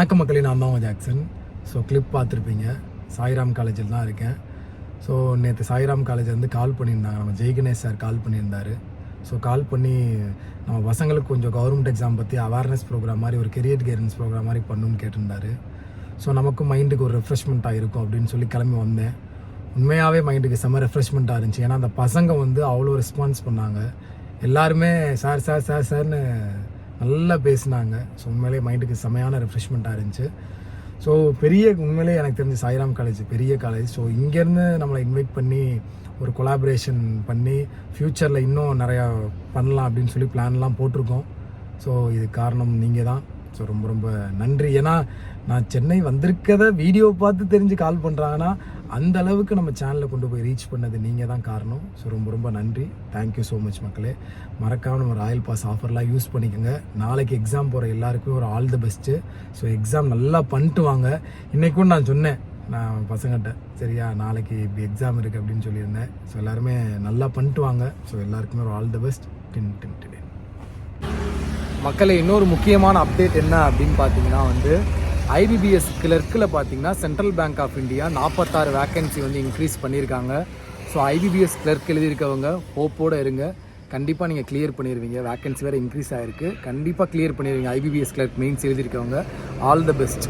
வணக்கம் மக்களே, நான் தான் ஜாக்சன். ஸோ கிளிப் பார்த்துருப்பீங்க. சாய்ராம் காலேஜில் தான் இருக்கேன். ஸோ நேற்று சாய்ராம் காலேஜ் வந்து கால் பண்ணியிருந்தாங்க. நம்ம ஜெய்கணேஷ் சார் கால் பண்ணியிருந்தார். ஸோ கால் பண்ணி நம்ம பசங்களுக்கு கொஞ்சம் கவர்மெண்ட் எக்ஸாம் பற்றி அவேர்னஸ் ப்ரோக்ராம் மாதிரி, ஒரு கெரியர் கைடன்ஸ் ப்ரோக்ராம் மாதிரி பண்ணணும்னு கேட்டிருந்தாரு. ஸோ நமக்கும் மைண்டுக்கு ஒரு ரெஃப்ரெஷ்மெண்ட்டாக இருக்கும் அப்படின்னு சொல்லி கிளம்பி வந்தேன். உண்மையாகவே மைண்டுக்கு செம்ம ரெஃப்ரெஷ்மெண்ட்டாக இருந்துச்சு. ஏன்னா அந்த பசங்க வந்து அவ்வளோ ரெஸ்பான்ஸ் பண்ணாங்க. எல்லாருமே சார் சார் சார் சார்னு நல்லா பேசினாங்க. ஸோ உண்மையிலே மைண்டுக்கு செமையான ரெஃப்ரெஷ்மெண்ட்டாக இருந்துச்சு. ஸோ உண்மையிலே எனக்கு தெரிஞ்ச சாய்ராம் காலேஜ் பெரிய காலேஜ். ஸோ இங்கேருந்து நம்மளை இன்வைட் பண்ணி ஒரு கொலாபரேஷன் பண்ணி ஃப்யூச்சரில் இன்னும் நிறையா பண்ணலாம் அப்படின்னு சொல்லி பிளான்லாம் போட்டிருக்கோம். ஸோ இது காரணம் நீங்கள் தான். ஸோ ரொம்ப ரொம்ப நன்றி. ஏன்னா நான் சென்னை வந்திருக்கதை வீடியோ பார்த்து தெரிஞ்சு கால் பண்ணுறாங்கன்னா அந்த அளவுக்கு நம்ம சேனலில் கொண்டு போய் ரீச் பண்ணது நீங்கள் தான் காரணம். ஸோ ரொம்ப ரொம்ப நன்றி. தேங்க்யூ ஸோ மச் மக்களே. மறக்காமல் நம்ம ராயல் பாஸ் ஆஃபர்லாம் யூஸ் பண்ணிக்கோங்க. நாளைக்கு எக்ஸாம் போகிற எல்லாருக்குமே ஒரு all the best. So exam நல்லா பண்ணிட்டு வாங்க. இன்றைக்கும் நான் சொன்னேன் நான் பசங்கள்கிட்ட, சரியா நாளைக்கு இப்படி எக்ஸாம் இருக்குது அப்படின்னு சொல்லியிருந்தேன். ஸோ எல்லாருமே நல்லா பண்ணிட்டு வாங்க. ஸோ எல்லாருக்குமே ஒரு ஆல் தி பெஸ்ட். டின் மக்களே, இன்னொரு முக்கியமான அப்டேட் என்ன அப்படின்னு பார்த்தீங்கன்னா வந்து ஐபிபிஎஸ் கிளர்க்கில் பார்த்தீங்கன்னா central bank of India 46 vacancy வந்து இன்க்ரீஸ் பண்ணியிருக்காங்க. ஸோ ஐபிபிஎஸ் கிளர்க் எழுதியிருக்கவங்க ஹோப்போடு இருங்க. கண்டிப்பாக நீங்கள் கிளியர் பண்ணிடுவீங்க. வேக்கன்சி வேறு இன்க்ரீஸ் ஆகிருக்கு. கண்டிப்பாக கிளியர் பண்ணிடுவீங்க. ஐபிபிஎஸ் கிளர்க் மெயின்ஸ் எழுதியிருக்கவங்க ஆல் த பெஸ்ட்.